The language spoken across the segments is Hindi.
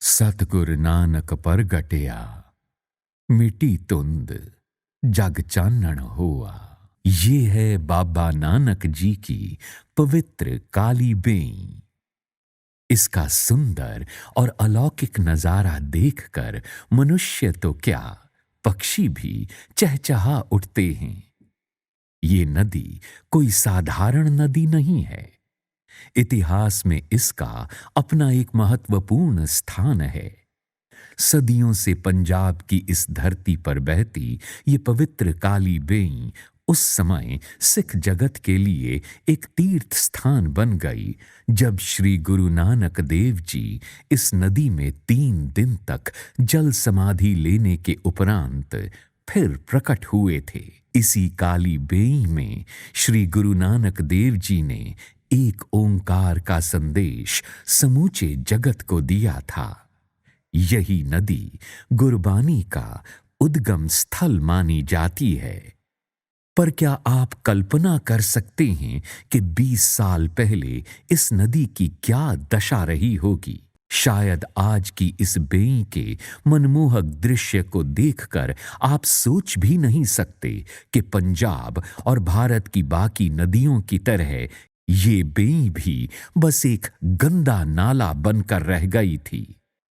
सतगुर नानक परगटिया, मिटी तुंद जग चानन हुआ। ये है बाबा नानक जी की पवित्र काली बेई। इसका सुंदर और अलौकिक नजारा देखकर मनुष्य तो क्या, पक्षी भी चहचहा उठते हैं। ये नदी कोई साधारण नदी नहीं है। इतिहास में इसका अपना एक महत्वपूर्ण स्थान है। सदियों से पंजाब की इस धरती पर बहती ये पवित्र काली बेई उस समय सिख जगत के लिए एक तीर्थ स्थान बन गई जब श्री गुरु नानक देव जी इस नदी में 3 दिन तक जल समाधि लेने के उपरांत फिर प्रकट हुए थे। इसी काली बेई में श्री गुरु नानक देव जी ने एक ओंकार का संदेश समूचे जगत को दिया था। यही नदी गुरबानी का उद्गम स्थल मानी जाती है। पर क्या आप कल्पना कर सकते हैं कि 20 साल पहले इस नदी की क्या दशा रही होगी? शायद आज की इस बेई के मनमोहक दृश्य को देखकर आप सोच भी नहीं सकते कि पंजाब और भारत की बाकी नदियों की तरह ये बेई भी बस एक गंदा नाला बनकर रह गई थी।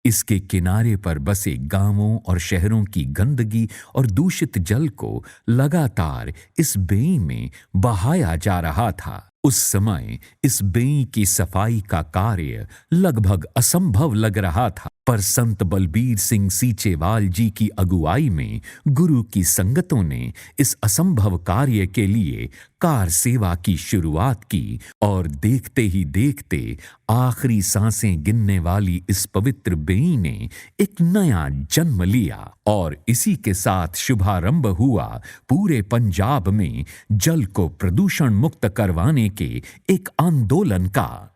इसके किनारे पर बसे गांवों और शहरों की गंदगी और दूषित जल को लगातार इस बेई में बहाया जा रहा था। उस समय इस बेई की सफाई का कार्य लगभग असंभव लग रहा था, पर संत बलबीर सिंह सीचेवाल जी की अगुवाई में गुरु की संगतों ने इस असंभव कार्य के लिए कार सेवा की शुरुआत की और देखते ही देखते आखिरी सांसें गिनने वाली इस पवित्र बेई ने एक नया जन्म लिया और इसी के साथ शुभारंभ हुआ पूरे पंजाब में जल को प्रदूषण मुक्त करवाने के एक आंदोलन का।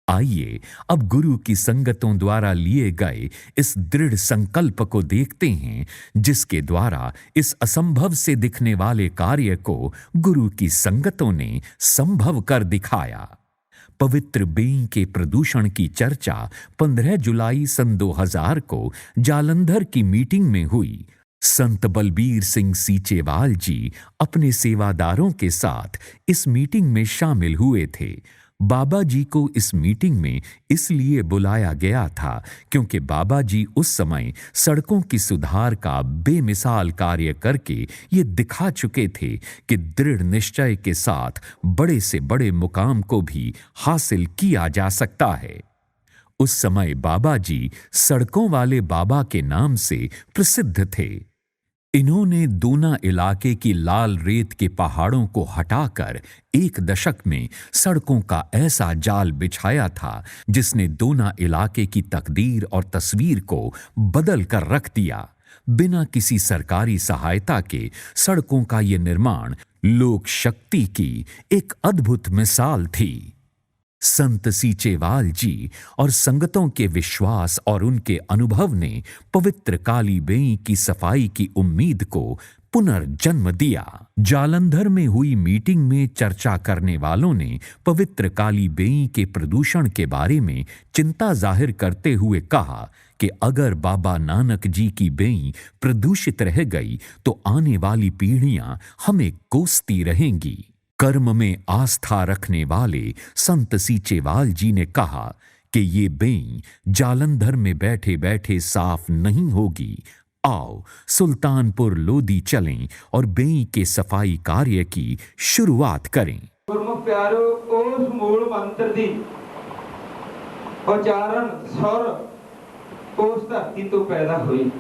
आइए अब गुरु की संगतों द्वारा लिए गए इस दृढ़ संकल्प को देखते हैं जिसके द्वारा इस असंभव से दिखने वाले कार्य को गुरु की संगतों ने संभव कर दिखाया। पवित्र बेई के प्रदूषण की चर्चा 15 जुलाई सन 2000 को जालंधर की मीटिंग में हुई। संत बलबीर सिंह सीचेवाल जी अपने सेवादारों के साथ इस मीटिंग में शामिल हुए थे। बाबा जी को इस मीटिंग में इसलिए बुलाया गया था क्योंकि बाबा जी उस समय सड़कों की सुधार का बेमिसाल कार्य करके ये दिखा चुके थे कि दृढ़ निश्चय के साथ बड़े से बड़े मुकाम को भी हासिल किया जा सकता है। उस समय बाबा जी सड़कों वाले बाबा के नाम से प्रसिद्ध थे। इन्होंने दूना इलाके की लाल रेत के पहाड़ों को हटाकर 1 दशक में सड़कों का ऐसा जाल बिछाया था जिसने दूना इलाके की तकदीर और तस्वीर को बदल कर रख दिया। बिना किसी सरकारी सहायता के सड़कों का ये निर्माण लोक शक्ति की एक अद्भुत मिसाल थी। संत सीचेवाल जी और संगतों के विश्वास और उनके अनुभव ने पवित्र काली बेई की सफाई की उम्मीद को पुनर्जन्म दिया। जालंधर में हुई मीटिंग में चर्चा करने वालों ने पवित्र काली बेई के प्रदूषण के बारे में चिंता जाहिर करते हुए कहा कि अगर बाबा नानक जी की बेई प्रदूषित रह गई तो आने वाली पीढ़ियां हमें कोसती रहेंगी। कर्म में आस्था रखने वाले संत सीचेवाल जी ने कहा कि ये बेई जालंधर में बैठे बैठे साफ नहीं होगी। आओ सुल्तानपुर लोधी चलें और बेई के सफाई कार्य की शुरुआत करें। गुरमुख प्यारो, उस मूल मंत्र दी उच्चारण सुर उस धरती तो पैदा हुई।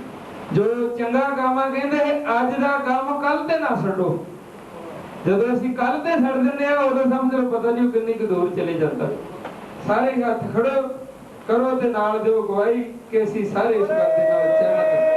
जो चंगा काम कहते अज दा काम कल ते ना छड्डो। ਜਦੋਂ ਅਸੀਂ ਕੱਲ ਤੇ ਛੱਡ ਦਿੰਦੇ ਆ ਉਦੋਂ ਸਮਝ ਲਓ ਪਤਾ ਨਹੀਂ ਕਿੰਨੀ ਕੁ ਦੂਰ ਚਲੇ ਜਾਂਦਾ। ਸਾਰੇ ਹੱਥ ਖੜੋ ਕਰੋ ਤੇ ਨਾਲ ਦਿਓ ਗਵਾਹੀ ਕਿ ਅਸੀਂ ਸਾਰੇ ਇਸ ਗੱਲ ਦੇ ਨਾਲ ਸਹਿਮਤ ਹਾਂ।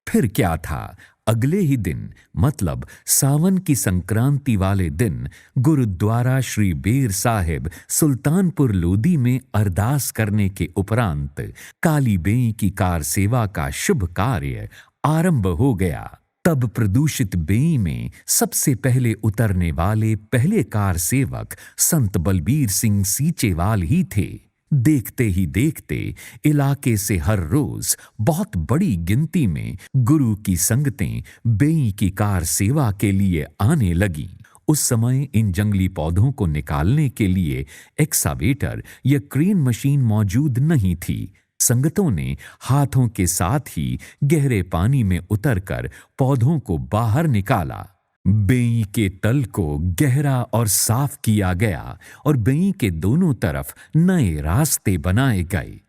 फिर क्या था, अगले ही दिन मतलब सावन की संक्रांति वाले दिन गुरुद्वारा श्री बेर साहिब सुल्तानपुर लोधी में अरदास करने के उपरांत काली बेई की कार सेवा का शुभ कार्य आरंभ हो गया। तब प्रदूषित बेई में सबसे पहले उतरने वाले पहले कार सेवक संत बलबीर सिंह सीचेवाल ही थे। देखते ही देखते इलाके से हर रोज बहुत बड़ी गिनती में गुरु की संगतें बेई की कार सेवा के लिए आने लगीं। उस समय इन जंगली पौधों को निकालने के लिए एक्सावेटर या क्रेन मशीन मौजूद नहीं थी। संगतों ने हाथों के साथ ही गहरे पानी में उतरकर पौधों को बाहर निकाला। बेई के तल को गहरा और साफ किया गया और बेई के दोनों तरफ नए रास्ते बनाए गए।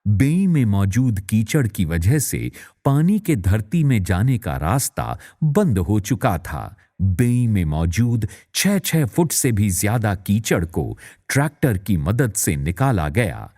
बेई में मौजूद कीचड़ की वजह से पानी के धरती में जाने का रास्ता बंद हो चुका था। बेई में मौजूद 6-6 फुट से भी ज्यादा कीचड़ को ट्रैक्टर की मदद से निकाला गया,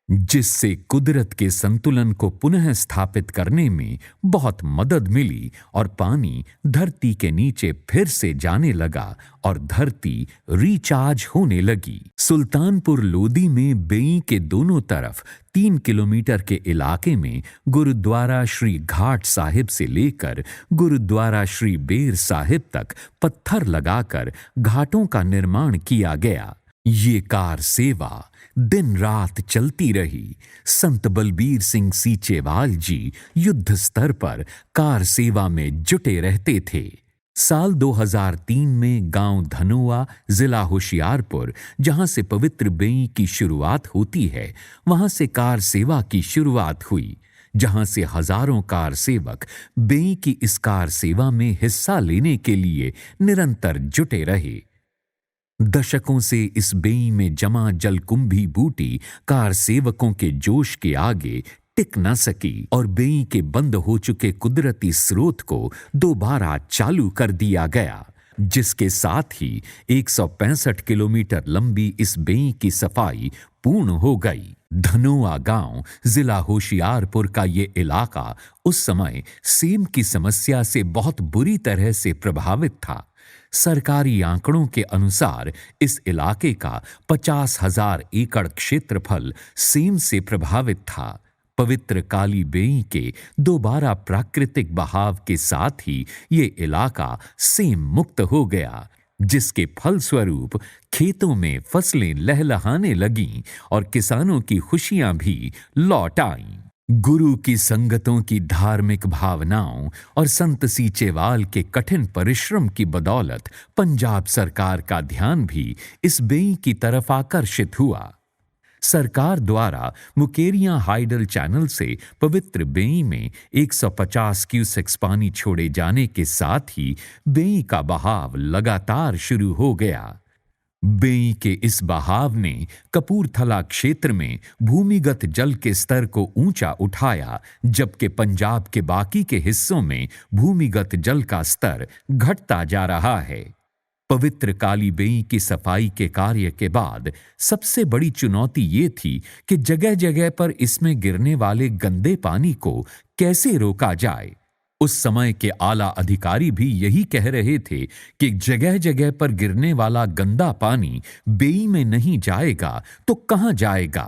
जिससे कुदरत के संतुलन को पुनः स्थापित करने में बहुत मदद मिली और पानी धरती के नीचे फिर से जाने लगा और धरती रिचार्ज होने लगी। सुल्तानपुर लोधी में बेई के दोनों तरफ 3 किलोमीटर के इलाके में गुरुद्वारा श्री घाट साहिब से लेकर गुरुद्वारा श्री बेर साहिब तक पत्थर लगाकर घाटों का निर्माण किया गया। ये कार सेवा दिन रात चलती रही। संत बलबीर सिंह सीचेवाल जी युद्ध स्तर पर कार सेवा में जुटे रहते थे। साल 2003 में गांव धनोआ, जिला होशियारपुर, जहां से पवित्र बेई की शुरुआत होती है, वहां से कार सेवा की शुरुआत हुई, जहां से हजारों कार सेवक बेई की इस कार सेवा में हिस्सा लेने के लिए निरंतर जुटे रहे। दशकों से इस बेई में जमा जलकुंभी बूटी कार सेवकों के जोश के आगे टिक न सकी और बेई के बंद हो चुके कुदरती स्रोत को दोबारा चालू कर दिया गया, जिसके साथ ही 165 किलोमीटर लंबी इस बेई की सफाई पूर्ण हो गई। धनोआ गांव, जिला होशियारपुर का ये इलाका उस समय सेम की समस्या से बहुत बुरी तरह से प्रभावित था। सरकारी आंकड़ों के अनुसार इस इलाके का 50,000 एकड़ क्षेत्रफल सेम से प्रभावित था। पवित्र काली बेई के दोबारा प्राकृतिक बहाव के साथ ही ये इलाका सेम मुक्त हो गया, जिसके फलस्वरूप खेतों में फसलें लहलहाने लगीं और किसानों की खुशियां भी लौट आईं। गुरु की संगतों की धार्मिक भावनाओं और संत सीचेवाल के कठिन परिश्रम की बदौलत पंजाब सरकार का ध्यान भी इस बेई की तरफ आकर्षित हुआ। सरकार द्वारा मुकेरियां हाइडल चैनल से पवित्र बेई में 150 क्यूसेक्स पानी छोड़े जाने के साथ ही बेई का बहाव लगातार शुरू हो गया। बेई के इस बहाव ने कपूरथला क्षेत्र में भूमिगत जल के स्तर को ऊंचा उठाया, जबकि पंजाब के बाकी के हिस्सों में भूमिगत जल का स्तर घटता जा रहा है। पवित्र काली बेई की सफाई के कार्य के बाद सबसे बड़ी चुनौती ये थी कि जगह जगह पर इसमें गिरने वाले गंदे पानी को कैसे रोका जाए। उस समय के आला अधिकारी भी यही कह रहे थे कि जगह जगह पर गिरने वाला गंदा पानी बेई में नहीं जाएगा तो कहां जाएगा।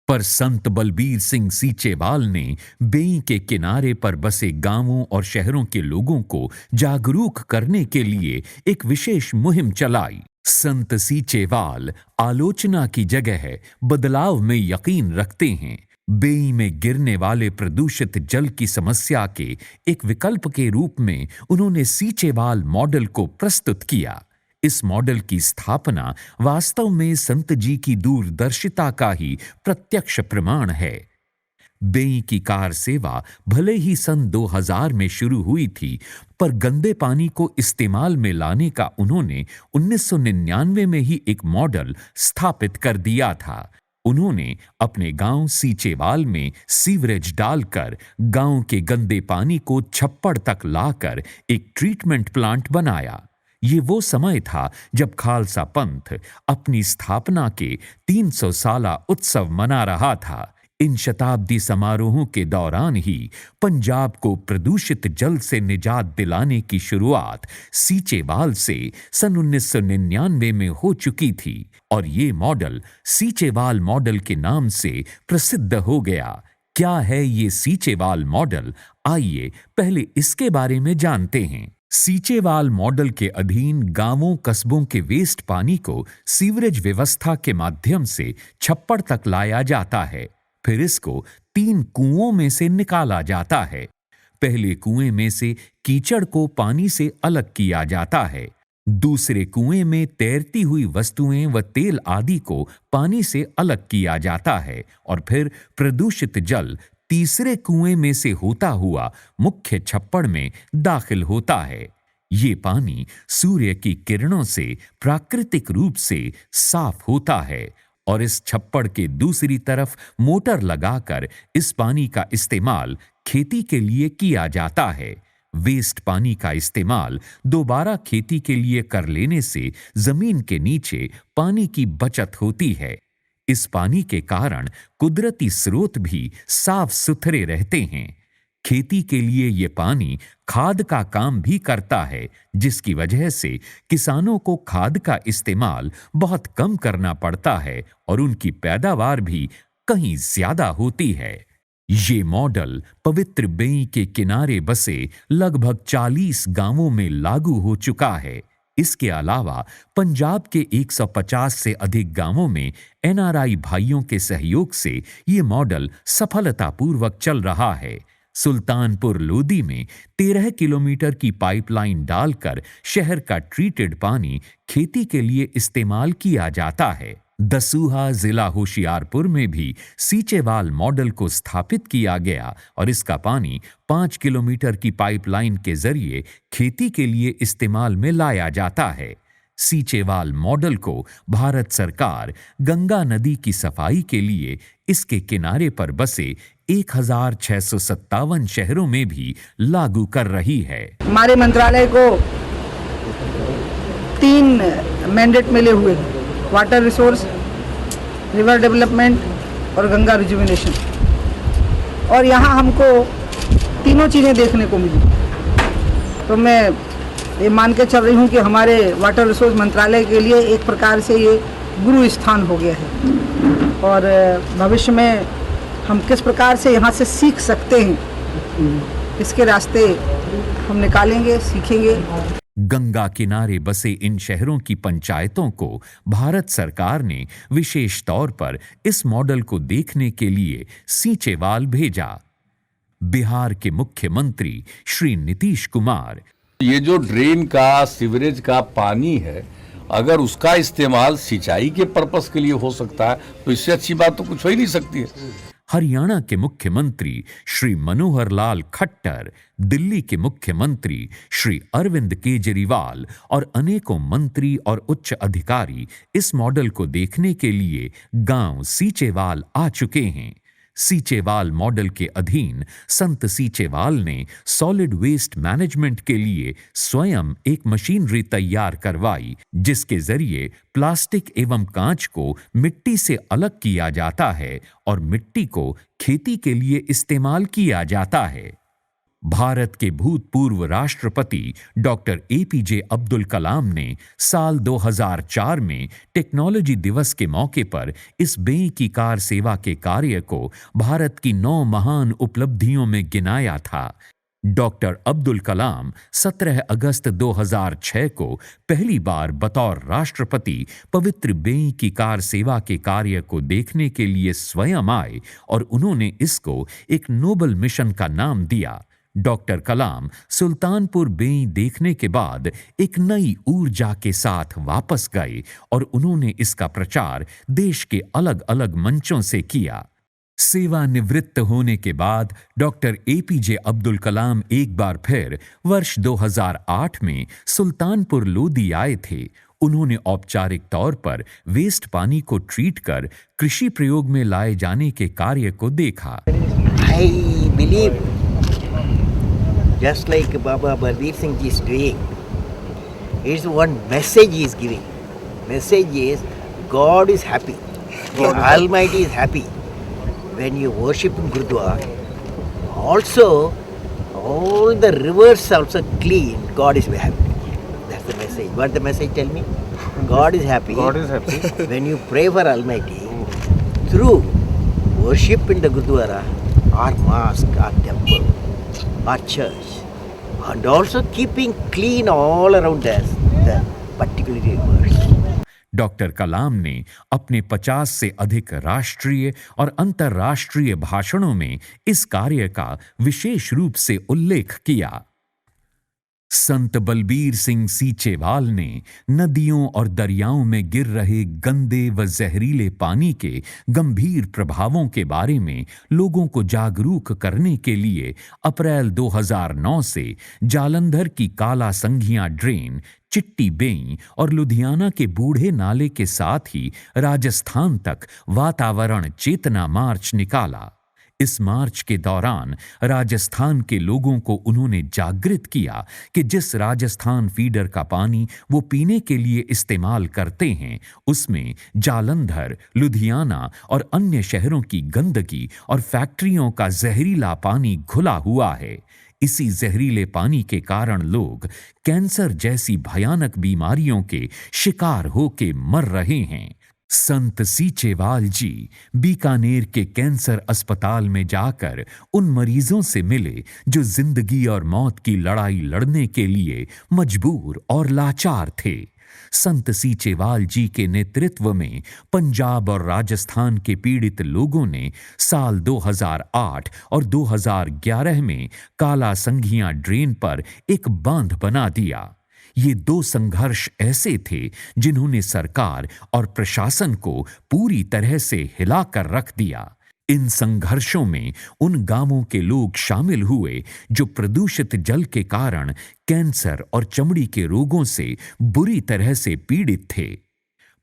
पर संत बलबीर सिंह सीचेवाल ने बेई के किनारे पर बसे गांवों और शहरों के लोगों को जागरूक करने के लिए एक विशेष मुहिम चलाई। संत सीचेवाल आलोचना की जगह बदलाव में यकीन रखते हैं। बेई में गिरने वाले प्रदूषित जल की समस्या के एक विकल्प के रूप में उन्होंने सीचेवाल मॉडल को प्रस्तुत किया। इस मॉडल की स्थापना वास्तव में संत जी की दूरदर्शिता का ही प्रत्यक्ष प्रमाण है। बेई की कार सेवा भले ही सन 2000 में शुरू हुई थी, पर गंदे पानी को इस्तेमाल में लाने का उन्होंने 1999 में ही एक मॉडल स्थापित कर दिया था। उन्होंने अपने गांव सीचेवाल में सीवरेज डालकर गांव के गंदे पानी को छप्पड़ तक लाकर एक ट्रीटमेंट प्लांट बनाया। ये वो समय था जब खालसा पंथ अपनी स्थापना के 300 साला उत्सव मना रहा था। इन शताब्दी समारोहों के दौरान ही पंजाब को प्रदूषित जल से निजात दिलाने की शुरुआत सीचेवाल से सन 1999 में हो चुकी थी और ये मॉडल सीचेवाल मॉडल के नाम से प्रसिद्ध हो गया। क्या है ये सीचेवाल मॉडल? आइए पहले इसके बारे में जानते हैं। सीचेवाल मॉडल के अधीन गांवों कस्बों के वेस्ट पानी को सीवरेज व्यवस्था के माध्यम से छप्पड़ तक लाया जाता है। फिर इसको 3 कुओं में से निकाला जाता है। पहले कुएं में से कीचड़ को पानी से अलग किया जाता है। दूसरे कुएं में तैरती हुई वस्तुएं व तेल आदि को पानी से अलग किया जाता है और फिर प्रदूषित जल तीसरे कुएं में से होता हुआ मुख्य छप्पड़ में दाखिल होता है। ये पानी सूर्य की किरणों से प्राकृतिक रूप से साफ होता है और इस छप्पड़ के दूसरी तरफ मोटर लगाकर इस पानी का इस्तेमाल खेती के लिए किया जाता है। वेस्ट पानी का इस्तेमाल दोबारा खेती के लिए कर लेने से जमीन के नीचे पानी की बचत होती है। इस पानी के कारण कुदरती स्रोत भी साफ सुथरे रहते हैं। खेती के लिए ये पानी खाद का काम भी करता है, जिसकी वजह से किसानों को खाद का इस्तेमाल बहुत कम करना पड़ता है और उनकी पैदावार भी कहीं ज्यादा होती है। ये मॉडल पवित्र बेई के किनारे बसे लगभग 40 गांवों में लागू हो चुका है। इसके अलावा पंजाब के 150 से अधिक गांवों में एनआरआई भाइयों के सहयोग से ये मॉडल सफलतापूर्वक चल रहा है। सुल्तानपुर लोधी में 13 किलोमीटर की पाइपलाइन डालकर शहर का ट्रीटेड पानी खेती के लिए इस्तेमाल किया जाता है। दसूहा जिला होशियारपुर में भी सीचेवाल मॉडल को स्थापित किया गया और इसका पानी 5 किलोमीटर की पाइपलाइन के जरिए खेती के लिए इस्तेमाल में लाया जाता है। सीचेवाल मॉडल को भारत सरकार गंगा नदी की सफाई के लिए इसके किनारे पर बसे 1657 शहरों में भी लागू कर रही है। हमारे मंत्रालय को 3 मैंडेट मिले हुए हैं: वाटर रिसोर्स, रिवर डेवलपमेंट और गंगा रिजुविनेशन। और यहाँ हमको तीनों चीज़ें देखने को मिली। तो मैं ये मान के चल रही हूँ कि हमारे वाटर रिसोर्स मंत्रालय के लिए एक प्रकार से ये गुरु स्थान हो गया है और भविष्य में हम किस प्रकार से यहाँ से सीख सकते हैं, इसके रास्ते हम निकालेंगे, सीखेंगे। गंगा किनारे बसे इन शहरों की पंचायतों को भारत सरकार ने विशेष तौर पर इस मॉडल को देखने के लिए सीचेवाल भेजा। बिहार के मुख्यमंत्री श्री नीतीश कुमार, ये जो ड्रेन का सीवरेज का पानी है, अगर उसका इस्तेमाल सिंचाई के पर्पस के लिए हो सकता है तो इससे अच्छी बात तो कुछ हो ही नहीं सकती है। हरियाणा के मुख्यमंत्री श्री मनोहर लाल खट्टर, दिल्ली के मुख्यमंत्री श्री अरविंद केजरीवाल और अनेकों मंत्री और उच्च अधिकारी इस मॉडल को देखने के लिए गांव सीचेवाल आ चुके हैं। सीचेवाल मॉडल के अधीन संत सीचेवाल ने सॉलिड वेस्ट मैनेजमेंट के लिए स्वयं एक मशीनरी तैयार करवाई, जिसके जरिए प्लास्टिक एवं कांच को मिट्टी से अलग किया जाता है और मिट्टी को खेती के लिए इस्तेमाल किया जाता है। भारत के भूतपूर्व राष्ट्रपति डॉक्टर एपीजे अब्दुल कलाम ने साल 2004 में टेक्नोलॉजी दिवस के मौके पर इस बेई कार सेवा के कार्य को भारत की 9 महान उपलब्धियों में गिनाया था। डॉक्टर अब्दुल कलाम 17 अगस्त 2006 को पहली बार बतौर राष्ट्रपति पवित्र बेई की कार सेवा के कार्य को देखने के लिए स्वयं आए और उन्होंने इसको एक नोबल मिशन का नाम दिया। डॉक्टर कलाम सुल्तानपुर बेई देखने के बाद एक नई ऊर्जा के साथ वापस गए और उन्होंने इसका प्रचार देश के अलग अलग मंचों से किया। सेवानिवृत्त होने के बाद डॉक्टर एपीजे अब्दुल कलाम एक बार फिर वर्ष 2008 में सुल्तानपुर लोधी आए थे। उन्होंने औपचारिक तौर पर वेस्ट पानी को ट्रीट कर कृषि प्रयोग में लाए जाने के कार्य को देखा। I believe, just like Baba Balbir Singh ji is doing, it's one message he is giving. Message is God is happy. The Almighty is happy. When you worship in Gurudwara, also all the rivers also clean. God is very happy. That's the message. What the message tell me? God is happy. God is happy. When you pray for Almighty, through worship in the Gurudwara, our mosque, our temple, our church, and also keeping clean all around us, the particularly rivers. Doctor Kalam ने अपने 50 से अधिक राष्ट्रीय और अंतर्राष्ट्रीय भाषणों में इस कार्य का विशेष रूप से उल्लेख किया। संत बलबीर सिंह सीचेवाल ने नदियों और दरियाओं में गिर रहे गंदे व जहरीले पानी के गंभीर प्रभावों के बारे में लोगों को जागरूक करने के लिए अप्रैल 2009 से जालंधर की काला संघिया ड्रेन, चिट्टी बेई और लुधियाना के बूढ़े नाले के साथ ही राजस्थान तक वातावरण चेतना मार्च निकाला। इस मार्च के दौरान राजस्थान के लोगों को उन्होंने जागृत किया कि जिस राजस्थान फीडर का पानी वो पीने के लिए इस्तेमाल करते हैं, उसमें जालंधर, लुधियाना और अन्य शहरों की गंदगी और फैक्ट्रियों का जहरीला पानी घुला हुआ है। इसी जहरीले पानी के कारण लोग कैंसर जैसी भयानक बीमारियों के शिकार होके मर रहे हैं। संत सीचेवाल जी बीकानेर के कैंसर अस्पताल में जाकर उन मरीजों से मिले जो जिंदगी और मौत की लड़ाई लड़ने के लिए मजबूर और लाचार थे। संत सीचेवाल जी के नेतृत्व में पंजाब और राजस्थान के पीड़ित लोगों ने साल 2008 और 2011 में काला संघिया ड्रेन पर एक बांध बना दिया। ये दो संघर्ष ऐसे थे जिन्होंने सरकार और प्रशासन को पूरी तरह से हिलाकर रख दिया। इन संघर्षों में उन गांवों के लोग शामिल हुए जो प्रदूषित जल के कारण कैंसर और चमड़ी के रोगों से बुरी तरह से पीड़ित थे।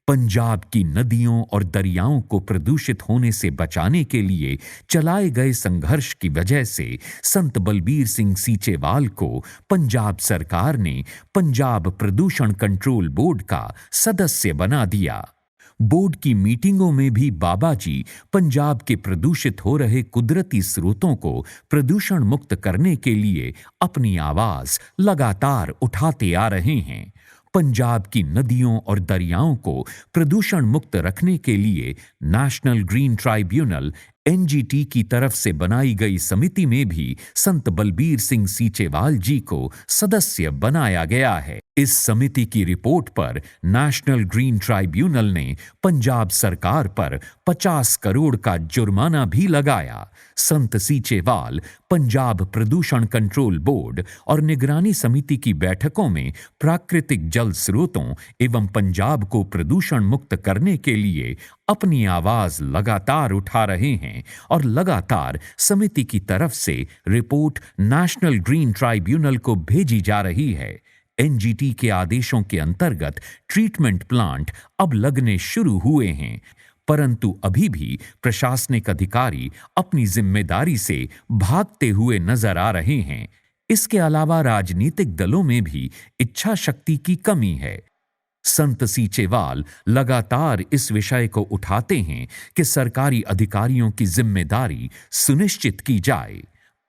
पंजाब की नदियों और दरियाओं को प्रदूषित होने से बचाने के लिए चलाए गए संघर्ष की वजह से संत बलबीर सिंह सीचेवाल को पंजाब सरकार ने पंजाब प्रदूषण कंट्रोल बोर्ड का सदस्य बना दिया। बोर्ड की मीटिंगों में भी बाबा जी पंजाब के प्रदूषित हो रहे कुदरती स्रोतों को प्रदूषण मुक्त करने के लिए अपनी आवाज लगातार उठाते आ रहे हैं। पंजाब की नदियों और दरियाओं को प्रदूषण मुक्त रखने के लिए नेशनल ग्रीन ट्राइब्यूनल एनजीटी की तरफ से बनाई गई समिति में भी संत बलबीर सिंह सीचेवाल जी को सदस्य बनाया गया है। इस समिति की रिपोर्ट पर नेशनल ग्रीन ट्राइब्यूनल ने पंजाब सरकार पर 50 करोड़ का जुर्माना भी लगाया। संत सीचेवाल पंजाब प्रदूषण कंट्रोल बोर्ड और निगरानी समिति की बैठकों में प्राकृतिक जल स्रोतों एवं पंजाब को प्रदूषण मुक्त करने के लिए अपनी आवाज लगातार उठा रहे हैं और लगातार समिति की तरफ से रिपोर्ट नेशनल ग्रीन ट्राइब्यूनल को भेजी जा रही है। एनजीटी के आदेशों के अंतर्गत ट्रीटमेंट प्लांट अब लगने शुरू हुए हैं, परंतु अभी भी प्रशासनिक अधिकारी अपनी जिम्मेदारी से भागते हुए नजर आ रहे हैं। इसके अलावा राजनीतिक दलों में भी इच्छा शक्ति की कमी है। संत सीचेवाल लगातार इस विषय को उठाते हैं कि सरकारी अधिकारियों की जिम्मेदारी सुनिश्चित की जाए।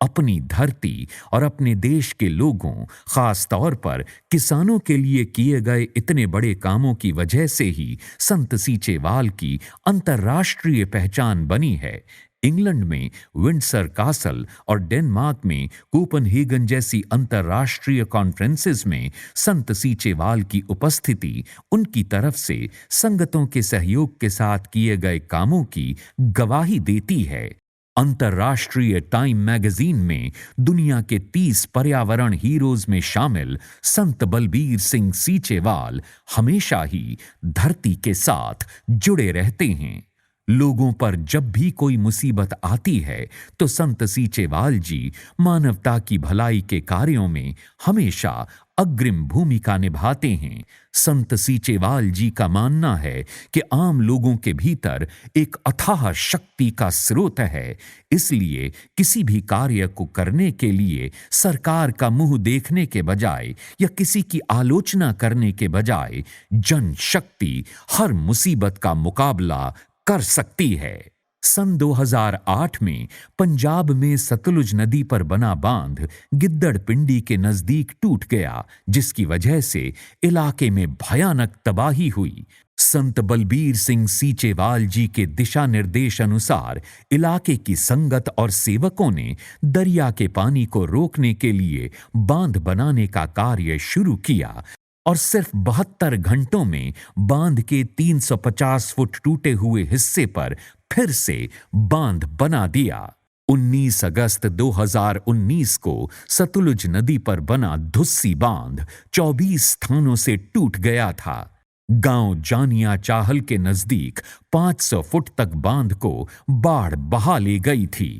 अपनी धरती और अपने देश के लोगों, खास तौर पर किसानों के लिए किए गए इतने बड़े कामों की वजह से ही संत सीचेवाल की अंतर्राष्ट्रीय पहचान बनी है। इंग्लैंड में विंडसर कासल और डेनमार्क में कोपनहेगन जैसी अंतर्राष्ट्रीय कॉन्फ्रेंसेस में संत सीचेवाल की उपस्थिति उनकी तरफ से संगतों के सहयोग के साथ किए गए कामों की गवाही देती है। अंतर्राष्ट्रीय टाइम मैगजीन में दुनिया के 30 पर्यावरण हीरोज में शामिल संत बलबीर सिंह सीचेवाल हमेशा ही धरती के साथ जुड़े रहते हैं। लोगों पर जब भी कोई मुसीबत आती है तो संत सीचेवाल जी मानवता की भलाई के कार्यों में हमेशा अग्रिम भूमिका निभाते हैं। संत सीचेवाल जी का मानना है कि आम लोगों के भीतर एक अथाह शक्ति का स्रोत है, इसलिए किसी भी कार्य को करने के लिए सरकार का मुंह देखने के बजाय या किसी की आलोचना करने के बजाय जन शक्ति हर मुसीबत का मुकाबला कर सकती है। सन 2008 में पंजाब में सतलुज नदी पर बना बांध गिद्दड़ पिंडी के नजदीक टूट गया, जिसकी वजह से इलाके में भयानक तबाही हुई। संत बलबीर सिंह सीचेवाल जी के दिशा निर्देश अनुसार इलाके की संगत और सेवकों ने दरिया के पानी को रोकने के लिए बांध बनाने का कार्य शुरू किया और सिर्फ 72 घंटों में बांध के 350 फुट टूटे हुए हिस्से पर फिर से बांध बना दिया। 19 अगस्त 2019 को सतलुज नदी पर बना धुस्सी बांध 24 स्थानों से टूट गया था। गांव जानिया चाहल के नजदीक 500 फुट तक बांध को बाढ़ बहा ले गई थी।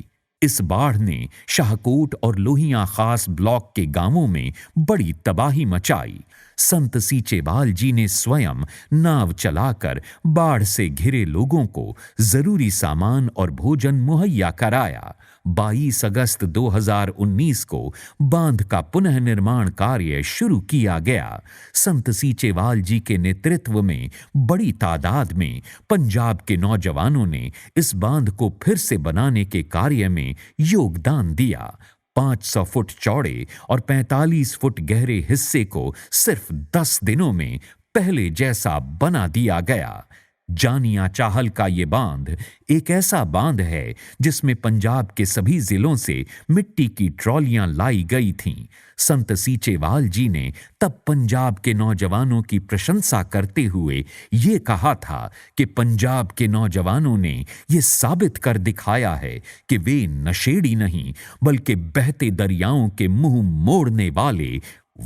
इस बाढ़ ने शाहकोट और लोहिया खास ब्लॉक के गांवों में बड़ी तबाही मचाई। संत सीचेवाल जी ने स्वयं नाव चलाकर बाढ़ से घिरे लोगों को जरूरी सामान और भोजन मुहैया कराया। 22 अगस्त 2019 को बांध का पुनः निर्माण कार्य शुरू किया गया। संत सीचेवाल जी के नेतृत्व में बड़ी तादाद में पंजाब के नौजवानों ने इस बांध को फिर से बनाने के कार्य में योगदान दिया। 500 फुट चौड़े और 45 फुट गहरे हिस्से को सिर्फ 10 दिनों में पहले जैसा बना दिया गया। जानिया चाहल का ये बांध एक ऐसा बांध है जिसमें पंजाब के सभी जिलों से मिट्टी की ट्रॉलियां लाई गई थीं। संत सीचेवाल जी ने तब पंजाब के नौजवानों की प्रशंसा करते हुए ये कहा था कि पंजाब के नौजवानों ने ये साबित कर दिखाया है कि वे नशेड़ी नहीं बल्कि बहते दरियाओं के मुंह मोड़ने वाले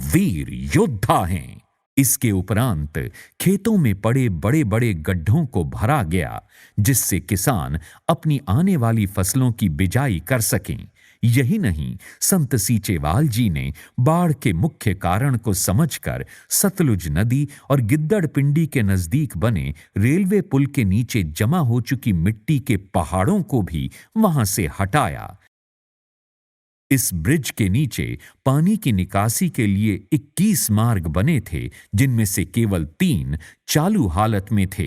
वीर योद्धा हैं। इसके उपरांत खेतों में पड़े बड़े बड़े गड्ढों को भरा गया जिससे किसान अपनी आने वाली फसलों की बिजाई कर सकें। यही नहीं, संत सीचेवाल जी ने बाढ़ के मुख्य कारण को समझकर सतलुज नदी और गिद्दड़ पिंडी के नजदीक बने रेलवे पुल के नीचे जमा हो चुकी मिट्टी के पहाड़ों को भी वहां से हटाया। इस ब्रिज के नीचे पानी की निकासी के लिए 21 मार्ग बने थे, जिनमें से केवल 3 चालू हालत में थे।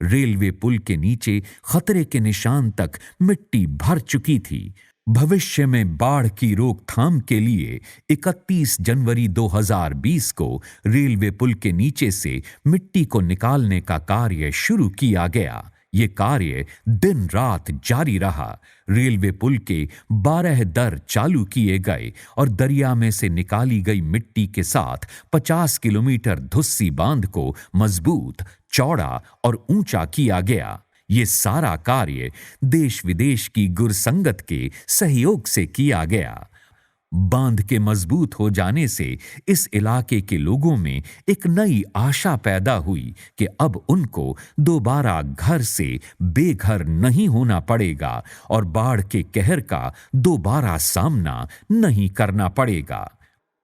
रेलवे पुल के नीचे खतरे के निशान तक मिट्टी भर चुकी थी। भविष्य में बाढ़ की रोकथाम के लिए 31 जनवरी 2020 को रेलवे पुल के नीचे से मिट्टी को निकालने का कार्य शुरू किया गया। ये कार्य दिन रात जारी रहा। रेलवे पुल के 12 दर चालू किए गए और दरिया में से निकाली गई मिट्टी के साथ 50 किलोमीटर धुस्सी बांध को मजबूत, चौड़ा और ऊंचा किया गया। ये सारा कार्य देश विदेश की गुरसंगत के सहयोग से किया गया। बांध के मजबूत हो जाने से इस इलाके के लोगों में एक नई आशा पैदा हुई कि अब उनको दोबारा घर से बेघर नहीं होना पड़ेगा और बाढ़ के कहर का दोबारा सामना नहीं करना पड़ेगा।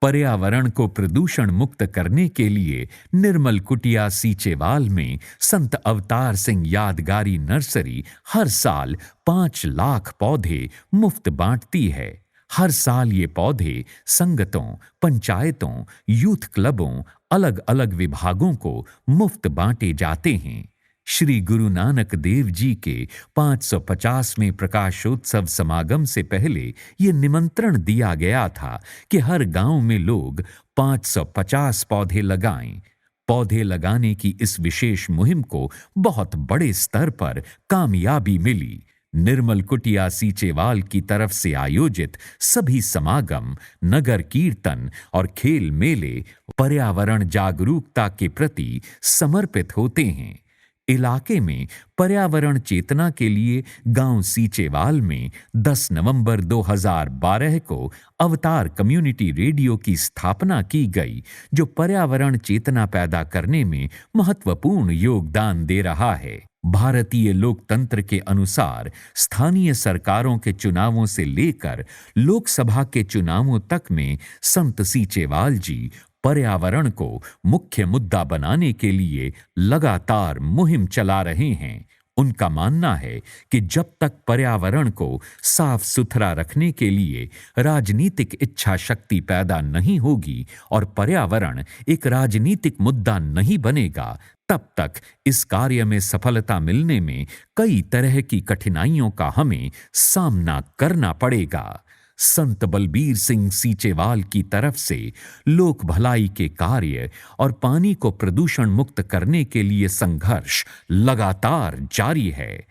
पर्यावरण को प्रदूषण मुक्त करने के लिए निर्मल कुटिया सीचेवाल में संत अवतार सिंह यादगारी नर्सरी हर साल 5 लाख पौधे मुफ्त बांटती है। हर साल ये पौधे संगतों, पंचायतों, यूथ क्लबों, अलग अलग विभागों को मुफ्त बांटे जाते हैं। श्री गुरु नानक देव जी के 550वें प्रकाशोत्सव समागम से पहले ये निमंत्रण दिया गया था कि हर गांव में लोग 550 पौधे लगाएं। पौधे लगाने की इस विशेष मुहिम को बहुत बड़े स्तर पर कामयाबी मिली। निर्मल कुटिया सीचेवाल की तरफ से आयोजित सभी समागम, नगर कीर्तन और खेल मेले पर्यावरण जागरूकता के प्रति समर्पित होते हैं। इलाके में पर्यावरण चेतना के लिए गांव सीचेवाल में 10 नवंबर 2012 को अवतार कम्युनिटी रेडियो की स्थापना की गई, जो पर्यावरण चेतना पैदा करने में महत्वपूर्ण योगदान दे रहा है। भारतीय लोकतंत्र के अनुसार स्थानीय सरकारों के चुनावों से लेकर लोकसभा के चुनावों तक में संत सीचेवाल जी पर्यावरण को मुख्य मुद्दा बनाने के लिए लगातार मुहिम चला रहे हैं। उनका मानना है कि जब तक पर्यावरण को साफ सुथरा रखने के लिए राजनीतिक इच्छा शक्ति पैदा नहीं होगी और पर्यावरण एक राजनीतिक मुद्दा नहीं बनेगा, तब तक इस कार्य में सफलता मिलने में कई तरह की कठिनाइयों का हमें सामना करना पड़ेगा। संत बलबीर सिंह सीचेवाल की तरफ से लोक भलाई के कार्य और पानी को प्रदूषण मुक्त करने के लिए संघर्ष लगातार जारी है।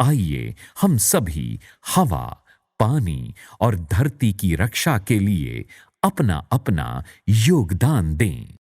आइए हम सभी हवा, पानी और धरती की रक्षा के लिए अपना अपना योगदान दें।